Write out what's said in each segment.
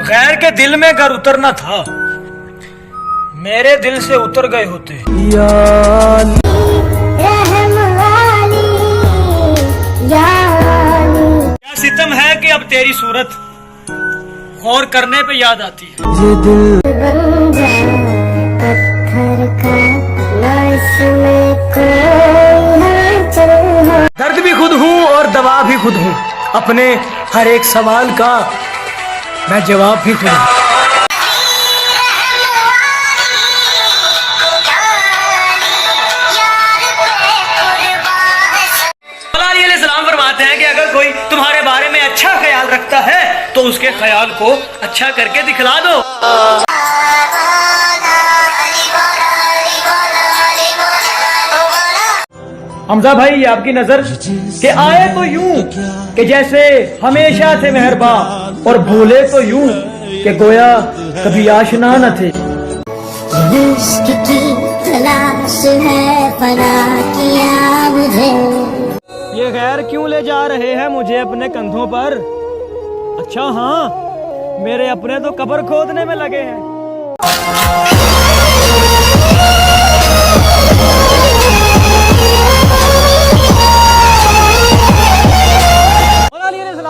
गैर के दिल में अगर उतरना था, मेरे दिल से उतर गए होते। क्या सितम है कि अब तेरी सूरत गौर करने पे याद आती है। ये दिल बन जाए पत्थर का, ना इसमें कोई हलचल हो। दर्द भी खुद हूँ और दवा भी खुद हूँ, अपने हर एक सवाल का मैं जवाब भी खुद हूँ। फरमाते हैं कि अगर कोई तुम्हारे बारे में अच्छा ख्याल रखता है तो उसके ख्याल को अच्छा करके दिखला दो। हमजा भाई, ये आपकी नजर के आए तो यूं कि जैसे हमेशा थे मेहरबान, और भूले तो यूं कि गोया कभी आशना न थे। इश्क की तलाश है, फना किया मुझे। ये गैर क्यों ले जा रहे हैं मुझे अपने कंधों पर? अच्छा हाँ, मेरे अपने तो कब्र खोदने में लगे हैं।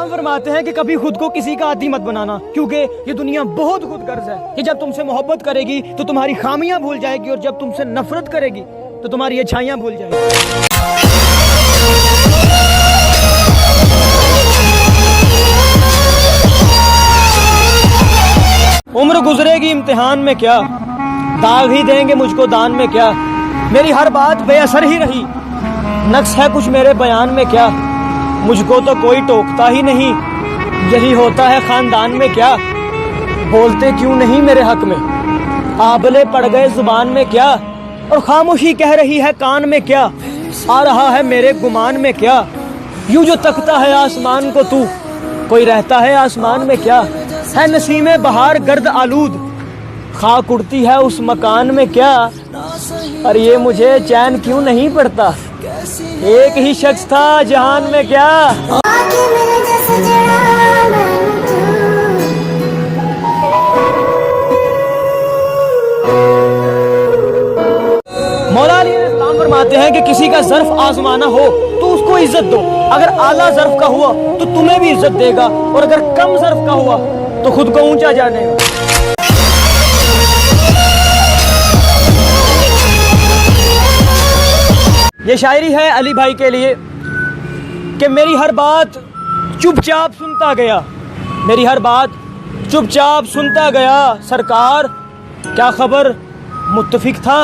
फरमाते हैं कि कभी खुद को किसी का आदी मत बनाना, क्योंकि ये दुनिया बहुत खुदगर्ज है। कि जब तुमसे मोहब्बत करेगी तो तुम्हारी खामियां भूल जाएगी, और जब तुमसे नफरत करेगी तो तुम्हारी अच्छाइयां भूल जाएगी। उम्र गुजरेगी इम्तिहान में क्या, दाग ही देंगे मुझको दान में क्या। मेरी हर बात बेअसर ही रही, नक्स है कुछ मेरे बयान में क्या। मुझको तो कोई टोकता ही नहीं, यही होता है खानदान में क्या। बोलते क्यों नहीं मेरे हक में, आबले पड़ गए जुबान में क्या। और खामोशी कह रही है कान में क्या, आ रहा है मेरे गुमान में क्या। यूं जो तकता है आसमान को तू, कोई रहता है आसमान में क्या। है नसीमे बहार गर्द आलूद, खाक उड़ती है उस मकान में क्या। और ये मुझे चैन क्यों नहीं पड़ता, एक ही शख्स था जहान में क्या। मौला अली इस्लाम फरमाते हैं कि किसी का ज़र्फ आजमाना हो तो उसको इज्जत दो। अगर आला ज़र्फ का हुआ तो तुम्हें भी इज्जत देगा, और अगर कम ज़र्फ का हुआ तो खुद को ऊंचा जानेगा। ये शायरी है अली भाई के लिए कि मेरी हर बात चुपचाप सुनता गया, मेरी हर बात चुपचाप सुनता गया। सरकार क्या खबर, मुत्तफिक था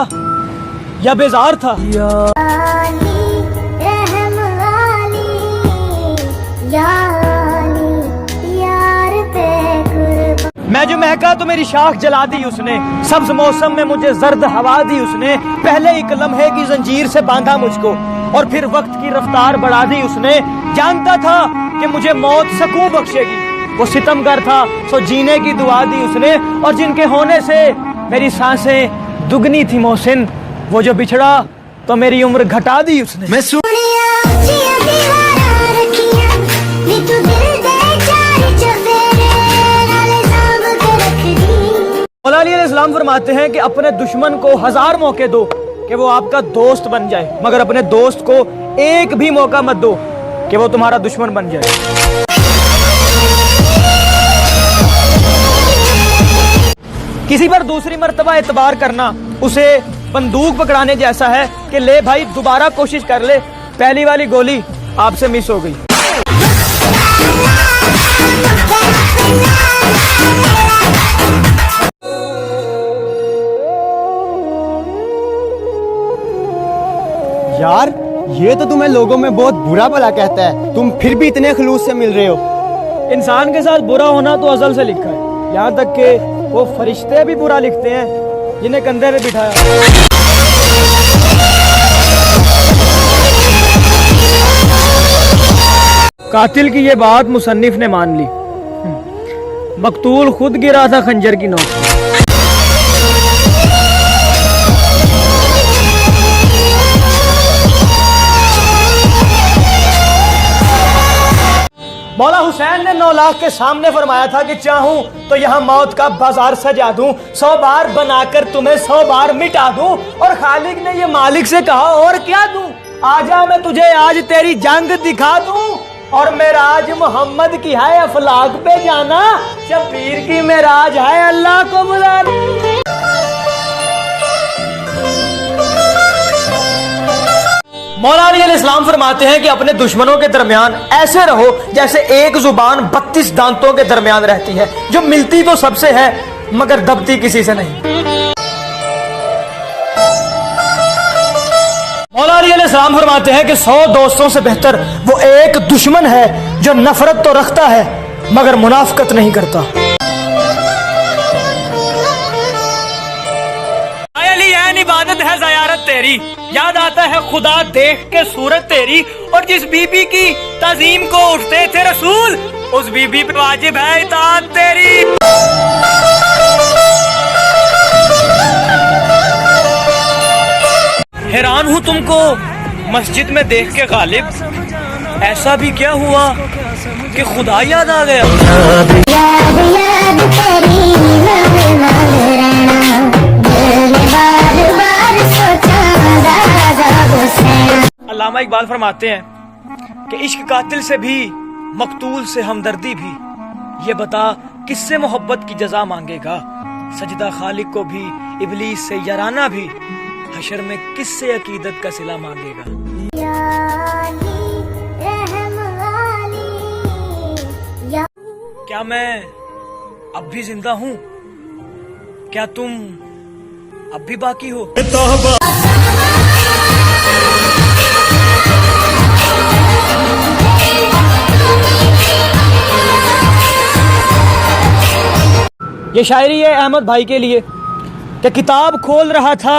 या बेजार था। मैं जो महका तो मेरी शाख जला दी उसने, सब्ज मौसम में मुझे जर्द हवा दी उसने। पहले एक लम्हे की जंजीर से बांधा मुझको, और फिर वक्त की रफ्तार बढ़ा दी उसने। जानता था कि मुझे मौत सकून बख्शेगी, वो सितमगर था सो जीने की दुआ दी उसने। और जिनके होने से मेरी सांसें दुगनी थी मोहसिन, वो जो बिछड़ा तो मेरी उम्र घटा दी उसने। मैं मौला अली अलैहिस्सलाम फरमाते हैं कि अपने दुश्मन को 1000 मौके दो कि वो आपका दोस्त बन जाए, मगर अपने दोस्त को एक भी मौका मत दो कि वो तुम्हारा दुश्मन बन जाए। किसी पर दूसरी मर्तबा एतबार करना उसे बंदूक पकड़ाने जैसा है कि ले भाई दोबारा कोशिश कर ले, पहली वाली गोली आपसे मिस हो गई। यार ये तो तुम्हें लोगों में बहुत बुरा भला कहता है, तुम फिर भी इतने खलूस से मिल रहे हो। इंसान के साथ बुरा होना तो अज़ल से लिखा है, यहाँ तक कि वो फरिश्ते भी बुरा लिखते हैं जिन्हें कंधे पे बिठाया। कातिल की ये बात मुसन्निफ ने मान ली, मकतूल खुद गिरा था खंजर की नोक पे। मौला हुसैन ने 9 लाख के सामने फरमाया था कि चाहूं तो यहाँ मौत का बाजार सजा दूं, 100 बार बनाकर तुम्हें 100 बार मिटा दूं। और खालिक ने ये मालिक से कहा और क्या दूं, आजा मैं तुझे आज तेरी जंग दिखा दूं। और मेराज मोहम्मद की है अफलाक पे जाना, शबीर की मेराज है अल्लाह को बुलाना। मौला अली अलैहिस्सलाम फरमाते हैं कि अपने दुश्मनों के दरमियान ऐसे रहो जैसे एक जुबान 32 दांतों के दरमियान रहती है, जो मिलती तो सबसे है मगर दबती किसी से नहीं। मौला अली अलैहिस्सलाम फरमाते हैं कि 100 दोस्तों से बेहतर वो एक दुश्मन है जो नफरत तो रखता है मगर मुनाफकत नहीं करता। इबादत है ज़यारत तेरी, याद आता है खुदा देख के सूरत तेरी। और जिस बीबी की ताज़ीम को उठते थे रसूल, उस बीबी पे वाजिब है इताअत तेरी। हैरान हूँ तुमको मस्जिद में देख के गालिब, ऐसा भी क्या हुआ कि खुदा याद आ गया। अल्लामा इकबाल फरमाते हैं कि इश्क कातिल से भी मकतूल से हमदर्दी भी, ये बता किससे मोहब्बत की जजा मांगेगा। सजदा खालिक को भी इबलीस से याराना भी, हशर में किससे अकीदत का सिला मांगेगा। क्या मैं अब भी जिंदा हूँ? क्या तुम अब भी बाकी हो? ये शायरी है अहमद भाई के लिए कि किताब खोल रहा था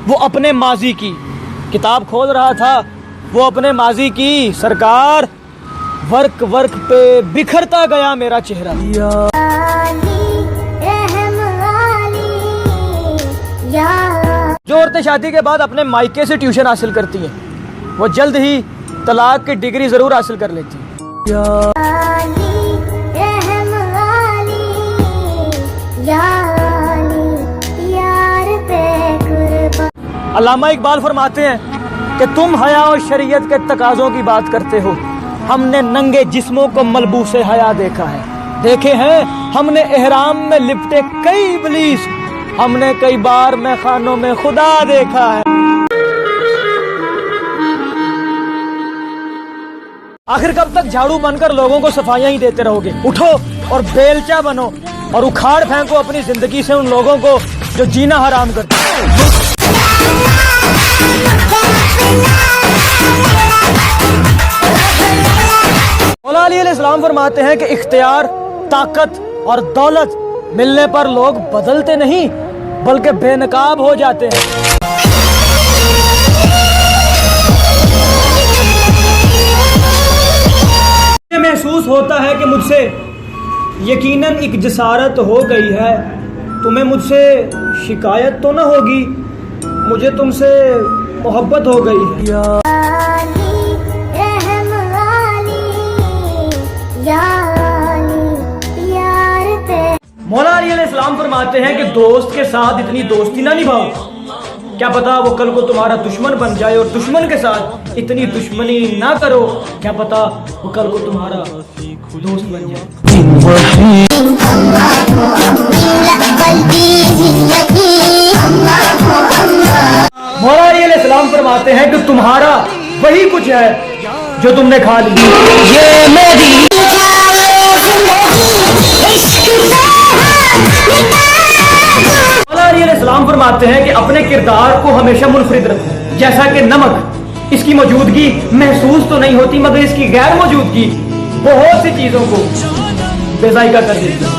वो अपने माजी की, किताब खोल रहा था वो अपने माजी की। सरकार वर्क वर्क पे बिखरता गया मेरा चेहरा। जो औरतें शादी के बाद अपने मायके से ट्यूशन हासिल करती हैं, वो जल्द ही तलाक की डिग्री जरूर हासिल कर लेती हैं। अल्लामा इकबाल फरमाते हैं कि तुम हया और शरीयत के तकाज़ों की बात करते हो, हमने नंगे जिस्मों को मलबूसे हया देखा है। देखे हैं हमने एहराम में लिपटे कई इब्लीस, हमने कई बार में खानों में खुदा देखा है। आखिर कब तक झाड़ू बनकर लोगों को सफाइयां ही देते रहोगे? उठो और बेलचा बनो और उखाड़ फेंको अपनी जिंदगी से उन लोगों को जो जीना हराम करते हैं। मौला अली अलैहिस्सलाम फरमाते हैं कि इख्तियार, ताकत और दौलत मिलने पर लोग बदलते नहीं बल्कि बेनकाब हो जाते हैं। महसूस होता है कि मुझसे यकीनन एक जसारत हो गई है। तुम्हें मुझसे शिकायत तो न होगी, मुझे तुमसे मोहब्बत हो गई है। मौला अली अलैहिस्सलाम फरमाते हैं कि दोस्त के साथ इतनी दोस्ती ना निभाओ, क्या पता वो कल को तुम्हारा दुश्मन बन जाए। और दुश्मन के साथ इतनी दुश्मनी ना करो, क्या पता वो कल को तुम्हारा दोस्त बन जाए। मौला अली अलैहिस्सलाम फरमाते हैं कि तुम्हारा वही कुछ है जो तुमने खा ली। ये मेरी मौला अली अलैहिस्सलाम फरमाते हैं कि अपने किरदार को हमेशा मुनफरिद रखो, जैसा कि नमक, इसकी मौजूदगी महसूस तो नहीं होती मगर इसकी गैर मौजूदगी बहुत सी चीजों को बेजायका कर देती है।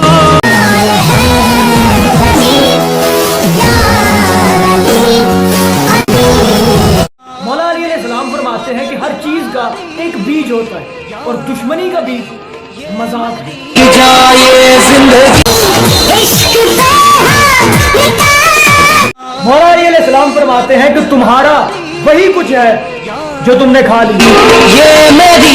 मौला अली अलैहिस्सलाम फरमाते हैं कि हर चीज का एक बीज होता है और दुश्मनी का बीज मजाक है। मौला अली अलैहिस्सलाम फरमाते हैं कि तुम्हारा वही कुछ है जो तुमने खा ली। ये मेरी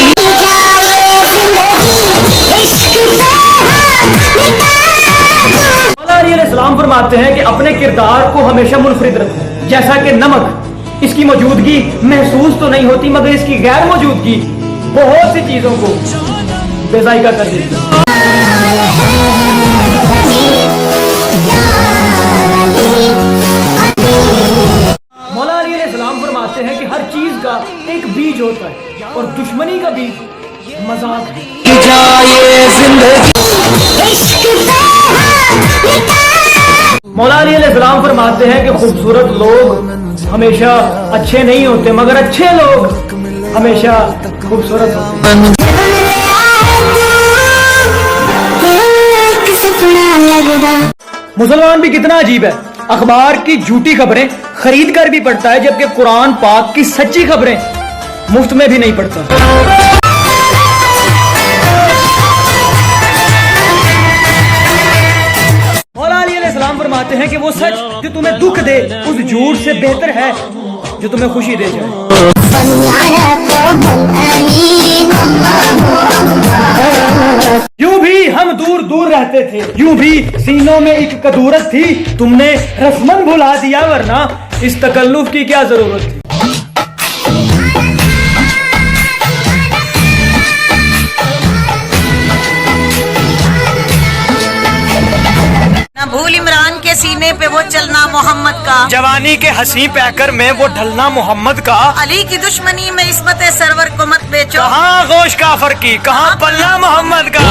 सलाम फरमाते हैं कि अपने किरदार को हमेशा मुनफरिद रखो, जैसा कि नमक, इसकी मौजूदगी महसूस तो नहीं होती मगर इसकी गैर मौजूदगी बहुत सी चीजों को बेजायका कर देती है। मौला अली अलैहिस्सलाम फरमाते हैं कि हर चीज का एक बीज होता है और दुश्मनी का बीज मजाक है। मौला अली अलैहिस्सलाम फरमाते हैं कि खूबसूरत लोग हमेशा अच्छे नहीं होते मगर अच्छे लोग हमेशा खूबसूरत होते हैं। मुसलमान भी कितना अजीब है, अखबार की झूठी खबरें खरीद कर भी पढ़ता है जबकि कुरान पाक की सच्ची खबरें मुफ्त में भी नहीं पढ़ता। सलाम फरमाते हैं कि वो सच जो तुम्हें दुख दे उस झूठ से बेहतर है जो तुम्हें खुशी दे जाए। यूं भी हम दूर दूर रहते थे, यूं भी सीनों में एक कदूरत थी, तुमने रस्मन भुला दिया वरना इस तकल्लुफ की क्या जरूरत थी। भूल इमरान के सीने पे वो चलना मोहम्मद का, जवानी के हंसी पैकर में वो ढलना मोहम्मद का, अली की दुश्मनी में इस्मत सरवर को मत बेचो, कहाँ गोश काफर की, कहाँ पल्ला मोहम्मद का।